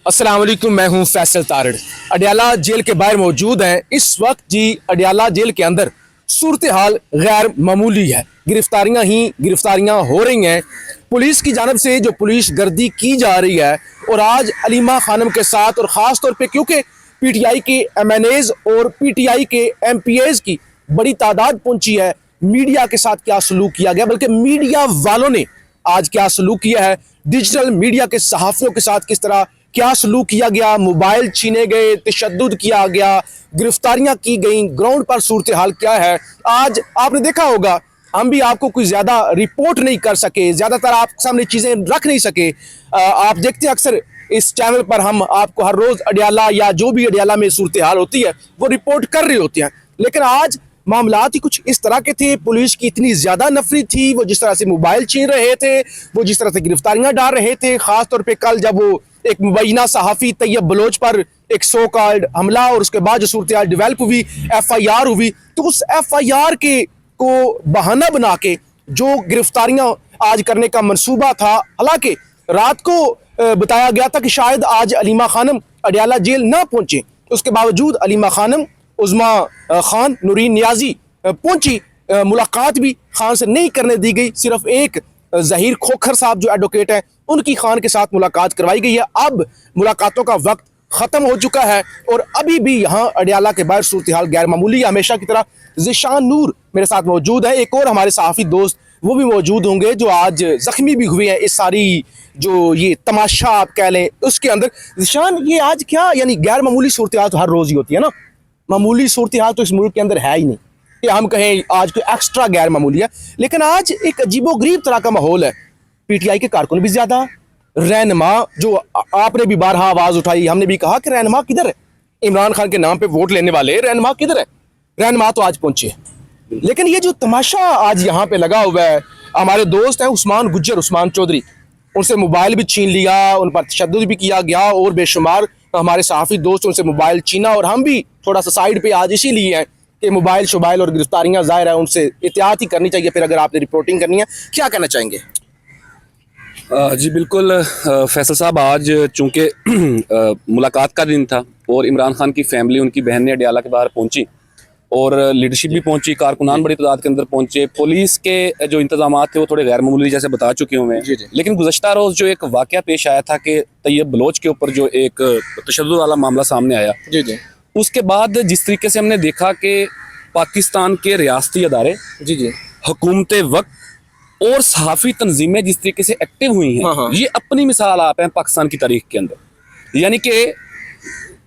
अस्सलाम वालेकुम, मैं हूं फैसल तारड़। अडियाला जेल के बाहर मौजूद हैं इस वक्त जी। अडियाला जेल के अंदर सूरत हाल गैर मामूली है। गिरफ्तारियां ही गिरफ्तारियां हो रही हैं। पुलिस की जानब से जो पुलिस गर्दी की जा रही है, और आज अलीमा खानम के साथ, और ख़ास तौर पे क्योंकि पीटीआई के एमएनएज और पीटीआई के एमपीएज की बड़ी तादाद पहुंची है, मीडिया के साथ क्या सलूक किया गया, बल्कि मीडिया वालों ने आज क्या सलूक किया है, डिजिटल मीडिया के सहाफ़ियों के साथ किस तरह क्या सलूक किया गया, मोबाइल छीने गए, तशद्दुद किया गया, गिरफ्तारियां की गई, ग्राउंड पर सूरत हाल क्या है। आज आपने देखा होगा, हम भी आपको कोई ज़्यादा रिपोर्ट नहीं कर सके, ज़्यादातर आपके सामने चीज़ें रख नहीं सके। आप देखते हैं अक्सर इस चैनल पर हम आपको हर रोज़ अडियाला या जो भी अडियाला में सूरत हाल होती है वो रिपोर्ट कर रही होती हैं, लेकिन आज मामलात ही कुछ इस तरह के थे। पुलिस की इतनी ज़्यादा नफरत थी, वो जिस तरह से मोबाइल छीन रहे थे, वो जिस तरह से गिरफ्तारियां डाल रहे थे। ख़ास तौर पे कल जब वो एक मुबैना सहाफ़ी तैयब बलोच पर एक सो कॉल्ड हमला और उसके बाद जो सूरत हाल डिवेल्प हुई, FIR हुई, तो उस FIR के को बहाना बना के जो गिरफ्तारियां आज करने का मंसूबा था, हालांकि रात को बताया गया था कि शायद आज अलीमा खानम अडियाला जेल ना पहुंचे, उसके बावजूद अलीमा खानम, उज़मा खान, नूरीन नियाजी पहुंची। मुलाकात भी खान से नहीं करने दी गई, सिर्फ एक ज़हीर खोखर साहब जो एडवोकेट हैं उनकी खान के साथ मुलाकात करवाई गई है। अब मुलाकातों का वक्त ख़त्म हो चुका है और अभी भी यहाँ अडियाला के बाहर सूरत हाल गैर मामूली है। हमेशा की तरह ज़िशान नूर मेरे साथ मौजूद है, एक और हमारे सहाफ़ी दोस्त वो भी मौजूद होंगे जो आज ज़ख्मी भी हुए हैं इस सारी जो ये तमाशा आप कह लें उसके अंदर। ज़िशान, ये आज क्या यानी गैर मामूली सूरत हाल तो हर रोज़ ही होती है ना, मामूली सूरत हाल तो इस मुल्क के अंदर है ही नहीं कि हम कहें आज कोई एक्स्ट्रा गैर मामूली है, लेकिन आज एक अजीबोगरीब तरह का माहौल है। पीटीआई के कारकुन भी ज्यादा, रहनुमा जो आपने भी बारहा आवाज उठाई, हमने भी कहा कि रहनुमा किधर है, इमरान खान के नाम पे वोट लेने वाले रहनुमा किधर है, रहनुमा तो आज पहुंचे। लेकिन ये जो तमाशा आज यहाँ पे लगा हुआ है, हमारे दोस्त हैं उस्मान गुज्जर, उस्मान चौधरी, उनसे मोबाइल भी छीन लिया, उन पर तशद्दुद भी किया गया और बेशुमार हमारे सहाफ़ी दोस्त उनसे मोबाइल छीना, और हम भी थोड़ा सा साइड पे आज इसीलिए हैं कि मोबाइल शोबाइल और गिरफ्तारियां ज़ाहिर है उनसे एहतियात ही करनी चाहिए। फिर अगर आपने रिपोर्टिंग करनी है, क्या कहना चाहेंगे? जी बिल्कुल फैसल साहब, आज चूँकि मुलाकात का दिन था और इमरान खान की फैमिली, उनकी बहन ने अडियाला के बाहर पहुंची और लीडरशिप भी पहुंची, कारकुनान बड़ी तादाद के अंदर पहुंचे। पुलिस के जो इंतजाम थे वो थोड़े गैर मामूली जैसे बता चुके हुए हैं, लेकिन गुज़श्ता रोज़ जो एक वाक़या पेश आया था कि तैयब बलोच के ऊपर जो एक तशद्दुद वाला मामला सामने आया, उसके बाद जिस तरीके से हमने देखा कि पाकिस्तान के रियासती अदारे, हुकूमत वक्त और सहाफ़ी तंजीमें जिस तरीके से एक्टिव हुई हैं, ये अपनी मिसाल आप हैं पाकिस्तान की तारीख के अंदर। यानी कि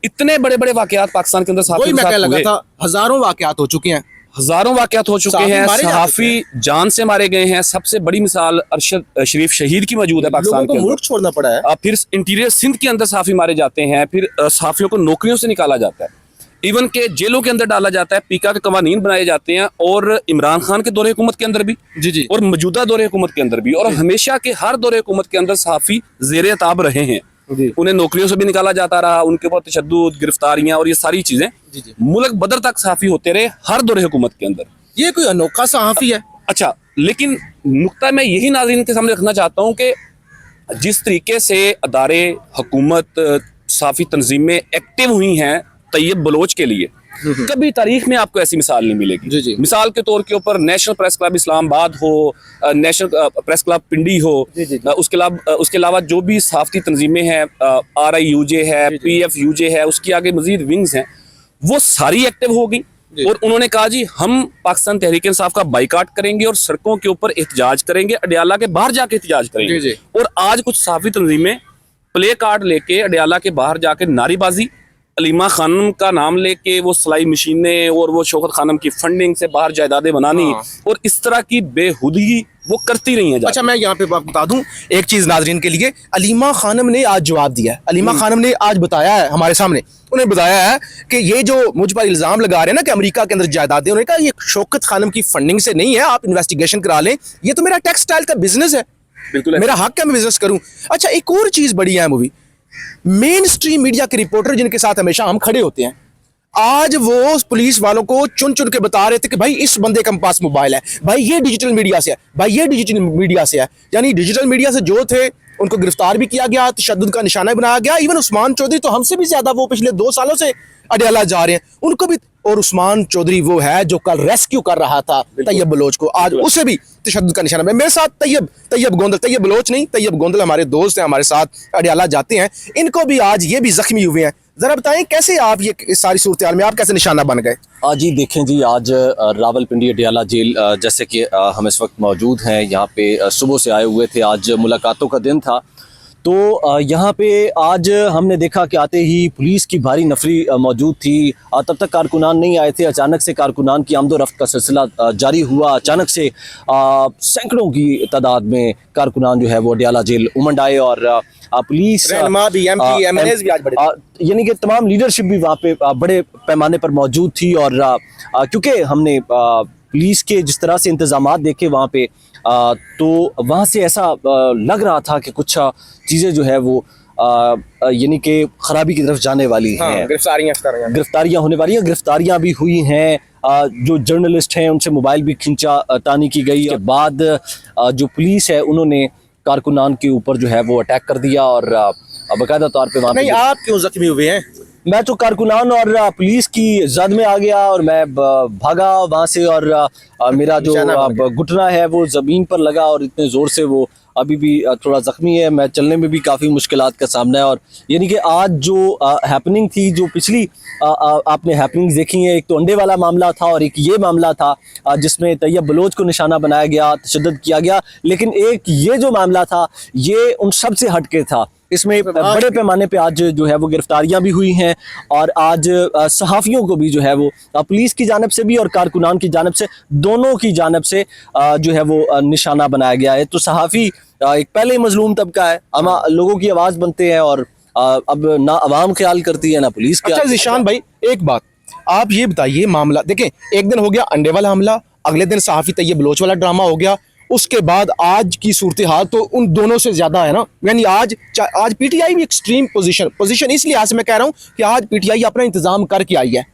इतने बड़े बड़े वाक़यात पाकिस्तान के अंदर सहाफ़ी के साथ हुए, हज़ारों वाक़यात हो चुके हैं, हज़ारों वाक़यात हो चुके हैं, सहाफ़ी जान से मारे गए हैं। सबसे बड़ी मिसाल अरशद शरीफ शहीद की मौजूद है पाकिस्तान के अंदर, मुल्क छोड़ना पड़ा है। फिर इंटीरियर सिंध के अंदर सहाफ़ी मारे जाते हैं, फिर सहाफ़ियों को नौकरियों से निकाला जाता है, इवन के जेलों के अंदर डाला जाता है, पीका के कवानीन बनाए जाते हैं, और इमरान खान के दौरे हुकूमत के अंदर भी और मौजूदा दौरे हुकूमत के अंदर भी, और हमेशा के हर दौरे हुकूमत के अंदर सहाफ़ी ज़ेरे ताब रहे हैं। उन्हें नौकरियों से भी निकाला जाता रहा, उनके ऊपर तशद्दुद, गिरफ्तारियां और ये सारी चीज़ें मुल्क बदर तक सहाफ़ी होते रहे हर दौरे हुकूमत के अंदर। ये कोई अनोखा सहाफ़ी है? अच्छा, लेकिन नुक्ता मैं यही नाज़रीन के सामने रखना चाहता हूँ कि जिस तरीके से अदारे, हुकूमत, सहाफ़ी तंजीमें एक्टिव हुई हैं तैयब बलोच के लिए, कभी तारीख में आपको ऐसी मिसाल नहीं मिलेगी। मिसाल के तौर के ऊपर नेशनल प्रेस क्लब इस्लामाबाद हो, नेशनल प्रेस क्लब पिंडी हो, उसके अलावा जो भी सहाफ़ती तंजीमें हैं, RIUJ है, PFUJ है, उसकी आगे मजीद विंग्स हैं, वो सारी एक्टिव हो गई और उन्होंने कहा जी हम पाकिस्तान तहरीक इंसाफ का बाइकाट करेंगे और सड़कों के ऊपर एहतजाज करेंगे, अडियाला के बाहर जाके एहतजाज करेंगे। और आज कुछ सहाफ़ी तंजीमें प्ले कार्ड लेके अडियाला के बाहर जाके नारेबाजी, अलीमा खानम का नाम लेके वो सिलाई मशीनें और वो शौकत खानम की फंडिंग से बाहर जायदादें बनानी और इस तरह की बेहुदगी वो करती रही हैं। अच्छा, मैं यहाँ पे बता दूं एक चीज़ नाजरीन के लिए, अलीमा खानम ने आज जवाब दिया है। अलीमा खानम ने आज बताया है हमारे सामने, उन्हें बताया है कि ये जो मुझ पर इल्ज़ाम लगा रहे हैं ना कि अमेरिका के अंदर जायदादें, उन्होंने कहा ये शौकत खानम की फंडिंग से नहीं है, आप इन्वेस्टिगेशन करा लें, ये तो मेरा टेक्सटाइल का बिजनेस है, बिल्कुल मेरा हक है मैं बिजनेस करूँ। अच्छा, एक और चीज़ बड़ी है मूवी, मेन स्ट्रीम मीडिया के रिपोर्टर जिनके साथ हमेशा हम खड़े होते हैं, आज वो पुलिस वालों को चुन चुन के बता रहे थे कि भाई इस बंदे के पास मोबाइल है, भाई ये डिजिटल मीडिया से है, भाई ये डिजिटल मीडिया से है। यानी डिजिटल मीडिया से जो थे उनको गिरफ्तार भी किया गया, तशद्दुद का निशाना भी बनाया गया। इवन उस्मान चौधरी तो हमसे भी ज्यादा वो पिछले 2 सालों से अडयाला जा रहे हैं, उनको भी। और उस्मान चौधरी वो है जो कल रेस्क्यू कर रहा था तैयब बलोच को, आज उसे भी तशद्दुद का निशाना। मेरे साथ तैयब गोंदल, तैयब बलोच नहीं, तैयब गोंदल हमारे दोस्त हैं, हमारे साथ अडयाला जाते हैं। इनको भी आज ये भी जख्मी हुए हैं। जरा बताएं कैसे आप ये इस सारी सूरत हाल में आप कैसे निशाना बन गए? जी देखें जी, आज रावलपिंडी अडयाला जेल जैसे कि हम इस वक्त मौजूद हैं यहाँ पे, सुबह से आए हुए थे। आज मुलाकातों का दिन था, तो यहाँ पे आज हमने देखा कि आते ही पुलिस की भारी नफरी मौजूद थी। तब तक कारकुनान नहीं आए थे। अचानक से कारकुनान की आमदो रफ्त का सिलसिला जारी हुआ। अचानक से सैकड़ों की तादाद में कारकुनान जो है वो अडयाला जेल उमड़ आए और पुलिस यानी कि तमाम लीडरशिप भी वहाँ पे बड़े पैमाने पर मौजूद थी। और क्योंकि हमने पुलिस के जिस तरह से इंतजामात देखे वहाँ पे, तो वहाँ से ऐसा लग रहा था कि कुछ चीज़ें जो है वो यानी कि खराबी की तरफ जाने वाली हैं। गिरफ्तारियाँ होने वाली हैं, गिरफ्तारियाँ भी हुई हैं। जो जर्नलिस्ट हैं उनसे मोबाइल भी खींचा तानी की गई। के बाद जो पुलिस है उन्होंने कारकुनान के ऊपर जो है वो अटैक कर दिया और बाकायदा तौर पे वहाँ पे। आप क्यों जख्मी हुए हैं? मैं तो कारकुनान और पुलिस की जद में आ गया और मैं भागा वहाँ से, और मेरा जो घुटना है वो ज़मीन पर लगा और इतने ज़ोर से वो अभी भी थोड़ा ज़ख्मी है। मैं चलने में भी काफ़ी मुश्किलात का सामना है। और यानी कि आज जो हैपनिंग थी, जो पिछली आपने हैपनिंग्स देखी हैं, एक तो अंडे वाला मामला था और एक ये मामला था जिसमें तैयब बलोच को निशाना बनाया गया, तशद्दुद किया गया। लेकिन एक ये जो मामला था ये उन सब से हटके था। इसमें बड़े पैमाने पे आज जो है वो गिरफ्तारियां भी हुई हैं और आज सहाफ़ियों को भी जो है वो पुलिस की जानिब से भी और कारकुनान की जानिब से, दोनों की जानिब से जो है वो निशाना बनाया गया है। तो सहाफ़ी एक पहले ही मजलूम तबका है, हम लोगों की आवाज़ बनते हैं और अब ना अवाम ख्याल करती है ना पुलिस। अच्छा ज़ीशान भाई, एक बात आप ये बताइए, मामला देखें, एक दिन हो गया अंडे वाला हमला, अगले दिन सहाफ़ी तैयब बलोच वाला ड्रामा हो गया, उसके बाद आज की सूरत हाल तो उन दोनों से ज्यादा है ना। यानी आज पीटीआई भी एक्सट्रीम पोजीशन इस लिहाज से मैं कह रहा हूं कि आज पीटीआई अपना इंतजाम करके आई है।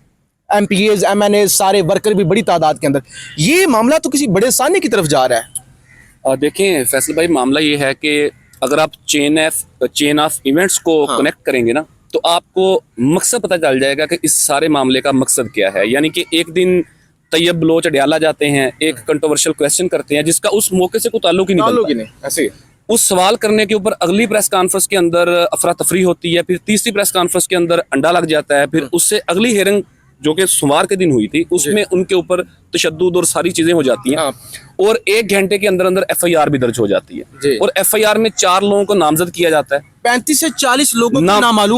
एमपीएज, एमएनए, सारे वर्कर भी बड़ी तादाद के अंदर। ये मामला तो किसी बड़े साने की तरफ जा रहा है। देखें फैसल भाई, मामला ये है कि अगर आप चेन ऑफ इवेंट्स को कनेक्ट करेंगे ना, तो आपको मकसद पता चल जाएगा कि इस सारे मामले का मकसद क्या है। यानी कि एक दिन तैयब बलोच अडयाला जाते हैं, एक कंट्रोवर्शियल क्वेश्चन करते हैं जिसका उस मौके से कोई ताल्लुक ही नहीं, ऐसे उस सवाल करने के ऊपर अगली प्रेस कॉन्फ्रेंस के अंदर अफरा तफरी होती है, फिर तीसरी प्रेस कॉन्फ्रेंस के अंदर अंडा लग जाता है, फिर उससे अगली हियरिंग जो कि सोमवार के दिन हुई थी उसमें उनके ऊपर तशद्दुद और सारी चीजें हो जाती हैं और 1 घंटे के अंदर अंदर एफआईआर भी दर्ज हो जाती है और एफआईआर में 4 लोगों को नामजद किया जाता है। 35 से 40 लोगों को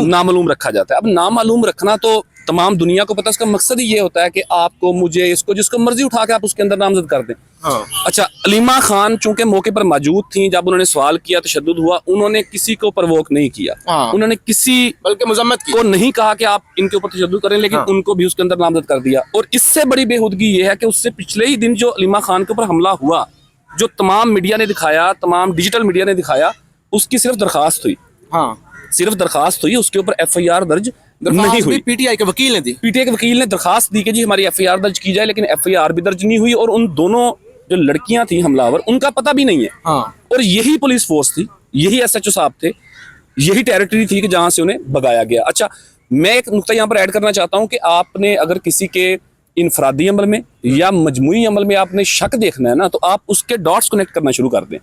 नामालूम रखा जाता है। अब नामालूम रखना तो तमाम दुनिया को पता, उसका मकसद ही ये होता है कि आपको, मुझे, इसको, जिसको मर्जी उठा के आप उसके अंदर नामजद कर दें। अच्छा, अलीमा खान चूंकि मौके पर मौजूद थी, जब उन्होंने सवाल किया, तशद्दुद हुआ, उन्होंने किसी को प्रवोक नहीं किया, उन्होंने किसी बल्कि मजम्मत को नहीं कहा कि आप इनके ऊपर तशद्दुद करें, लेकिन उनको भी उसके अंदर नामजद कर दिया। और इससे बड़ी बेहुदगी ये है कि उससे पिछले ही दिन जो अलीमा खान के ऊपर हमला हुआ, जो तमाम मीडिया ने दिखाया, तमाम डिजिटल मीडिया ने दिखाया, उसकी सिर्फ दरखास्त हुई, सिर्फ दरखास्त हुई, उसके ऊपर एफआईआर दर्ज नहीं हुई। पीटीआई के वकील ने दी, पीटीआई के वकील ने दरखास्त दी कि जी हमारी एफआईआर दर्ज की जाए, लेकिन एफआईआर भी दर्ज नहीं हुई और उन दोनों जो लड़कियां थी हमलावर, उनका पता भी नहीं है। और यही पुलिस फोर्स थी, यही एसएचओ साहब थे, यही टेरिटरी थी कि जहां से उन्हें भगाया गया। अच्छा, मैं एक नुक्ता यहाँ पर ऐड करना चाहता हूँ कि आपने अगर किसी के इनफरादी अमल में या मजमुई अमल में आपने शक देखना है ना, तो आप उसके डॉट्स कनेक्ट करना शुरू कर दें।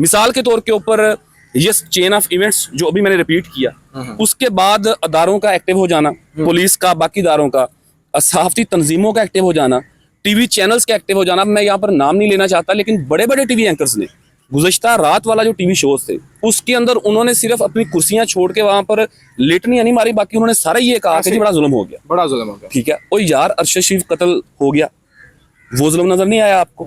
मिसाल के तौर के ऊपर ये चेन ऑफ इवेंट्स जो अभी मैंने रिपीट किया, उसके बाद अदारों का एक्टिव हो जाना, पुलिस का, बाकी इदारों का, सहाफती तंजीमों का एक्टिव हो जाना, टीवी चैनल्स का एक्टिव हो जाना। मैं यहाँ पर नाम नहीं लेना चाहता, लेकिन बड़े बड़े टीवी एंकर्स ने गुज़श्ता रात वाला जो टीवी शोज थे उसके अंदर उन्होंने सिर्फ अपनी कुर्सियां छोड़ के वहां पर लेटनियां नहीं मारी, बाकी उन्होंने सारा ये कहा कि जी बड़ा जुल्म हो गया, बड़ा जुल्म हो गया। ठीक है, और यार अरशद शरीफ कत्ल हो गया, वो जुल्म नजर नहीं आया आपको?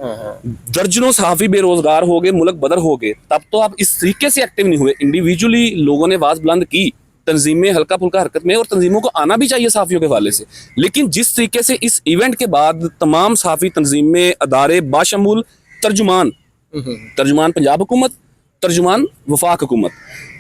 दर्जनों सहाफी बेरोजगार हो गए, मुल्क बदर हो गए, तब तो आप इस तरीके से एक्टिव नहीं हुए। इंडिविजुअली लोगों ने आवाज बुलंद की, तंजीमें हल्का फुल्का हरकत में, और तंजीमों को आना भी चाहिए सहाफियों के हवाले से। लेकिन जिस तरीके से इस इवेंट के बाद तमाम सहाफी तंजीमें, अदारे, बाशमूल तर्जुमान पंजाब हुकूमत, तर्जुमान वफाक हुकूमत,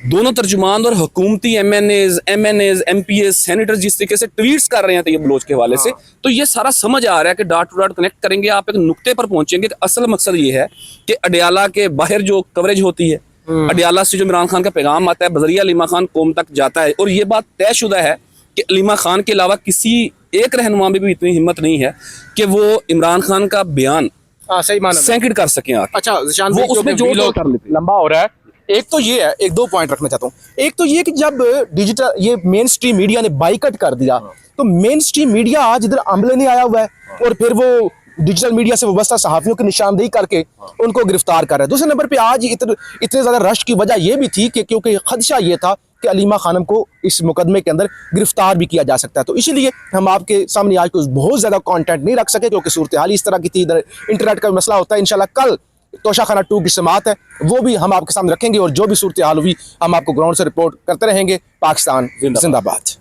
दोनों तर्जुमान और हुकूमती एमएनएज, एमपीएस, सेनेटर जिस तरीके से ट्वीट्स कर रहे हैं तैयब बलोच के हवाले से, तो ये सारा समझ आ रहा है कि डॉट टू डॉट कनेक्ट करेंगे, आप एक नुक्ते पर पहुंचेंगे कि असल मकसद ये है कि अडयाला के बाहर जो कवरेज होती है, अडियाला से जो इमरान खान का पैगाम आता है बजरिया अलीमा खान कौम तक जाता है, और ये बात तयशुदा है कि अलीमा खान के अलावा किसी एक रहनुमा में भी इतनी हिम्मत नहीं है कि वो इमरान खान का बयान सही माना सैंकड़ कर सकें आके। अच्छा जिशान वो भाई, उसमें क्योंकि जोर वीडियो कर लेते हैं। लंबा हो रहा है। एक तो ये है, एक दो पॉइंट रखना चाहता हूँ। एक तो ये कि जब डिजिटल ये मेन स्ट्रीम मीडिया ने बाइकआउट कर दिया, तो मेन स्ट्रीम मीडिया आज इधर अमले नहीं आया हुआ है, और फिर वो डिजिटल मीडिया से वाबस्ता सहाफियों की निशानदेही करके उनको गिरफ्तार कर रहा है। दूसरे नंबर पे आज इतने ज्यादा रश की वजह यह भी थी कि क्योंकि खदशा ये था कि अलीमा खानम को इस मुकदमे के अंदर गिरफ्तार भी किया जा सकता है। तो इसीलिए हम आपके सामने आज कुछ बहुत ज्यादा कंटेंट नहीं रख सके, क्योंकि सूरत हाल इस तरह की थी, इधर इंटरनेट का मसला होता है। इंशाल्लाह कल तोशाखाना 2 की समात है, वो भी हम आपके सामने रखेंगे, और जो भी सूरत हाल हुई हम आपको ग्राउंड से रिपोर्ट करते रहेंगे। पाकिस्तान जिंदाबाद।